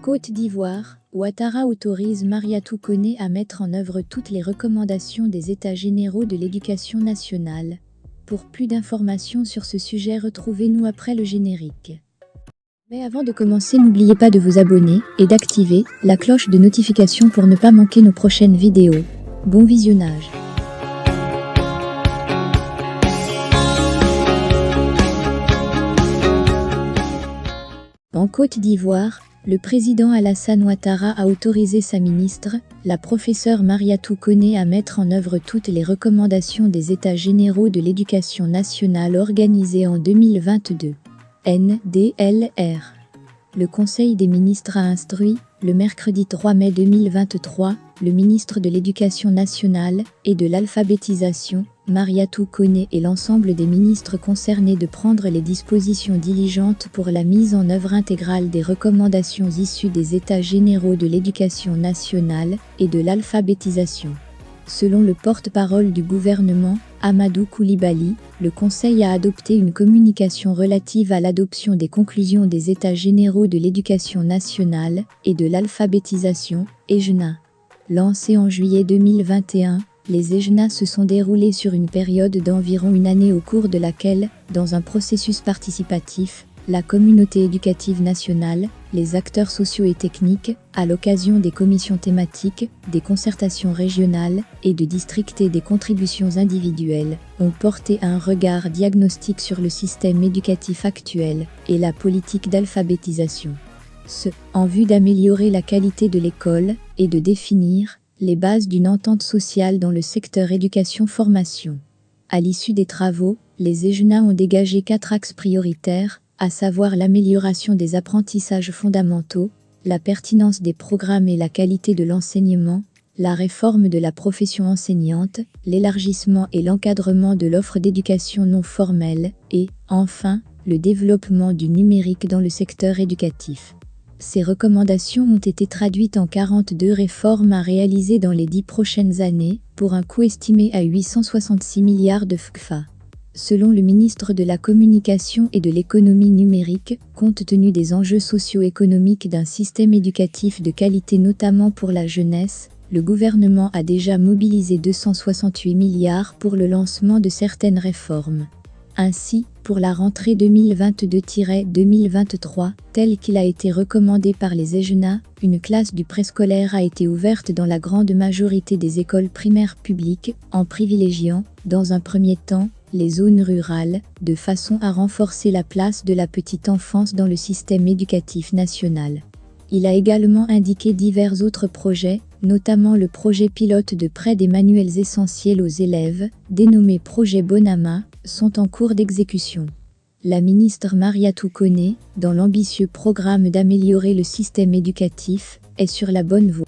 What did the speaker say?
Côte d'Ivoire, Ouattara autorise Mariatou Koné à mettre en œuvre toutes les recommandations des États généraux de l'éducation nationale. Pour plus d'informations sur ce sujet, retrouvez-nous après le générique. Mais avant de commencer, n'oubliez pas de vous abonner et d'activer la cloche de notification pour ne pas manquer nos prochaines vidéos. Bon visionnage! En Côte d'Ivoire, le président Alassane Ouattara a autorisé sa ministre, la professeure Mariatou Koné, à mettre en œuvre toutes les recommandations des États généraux de l'éducation nationale organisés en 2022. NDLR. Le Conseil des ministres a instruit, le mercredi 3 mai 2023, le ministre de l'Éducation nationale et de l'alphabétisation, Mariatou Koné, et l'ensemble des ministres concernés de prendre les dispositions diligentes pour la mise en œuvre intégrale des recommandations issues des États généraux de l'éducation nationale et de l'alphabétisation. Selon le porte-parole du gouvernement, Amadou Koulibaly, le Conseil a adopté une communication relative à l'adoption des conclusions des États généraux de l'éducation nationale et de l'alphabétisation, EGNA. Lancés en juillet 2021, les EGNA se sont déroulés sur une période d'environ une année au cours de laquelle, dans un processus participatif, la communauté éducative nationale, les acteurs sociaux et techniques, à l'occasion des commissions thématiques, des concertations régionales et de districts et des contributions individuelles, ont porté un regard diagnostique sur le système éducatif actuel et la politique d'alphabétisation. En vue d'améliorer la qualité de l'école et de définir les bases d'une entente sociale dans le secteur éducation-formation. À l'issue des travaux, les EGNA ont dégagé 4 axes prioritaires, à savoir l'amélioration des apprentissages fondamentaux, la pertinence des programmes et la qualité de l'enseignement, la réforme de la profession enseignante, l'élargissement et l'encadrement de l'offre d'éducation non formelle et, enfin, le développement du numérique dans le secteur éducatif. Ces recommandations ont été traduites en 42 réformes à réaliser dans les 10 prochaines années, pour un coût estimé à 866 milliards de CFA. Selon le ministre de la Communication et de l'Économie numérique, compte tenu des enjeux socio-économiques d'un système éducatif de qualité notamment pour la jeunesse, le gouvernement a déjà mobilisé 268 milliards pour le lancement de certaines réformes. Ainsi, pour la rentrée 2022-2023, telle qu'il a été recommandé par les EGNA, une classe du préscolaire a été ouverte dans la grande majorité des écoles primaires publiques, en privilégiant, dans un premier temps, les zones rurales, de façon à renforcer la place de la petite enfance dans le système éducatif national. Il a également indiqué divers autres projets, notamment le projet pilote de prêt des manuels essentiels aux élèves, dénommé projet Bonama, sont en cours d'exécution. La ministre Mariatou Koné, dans l'ambitieux programme d'améliorer le système éducatif, est sur la bonne voie.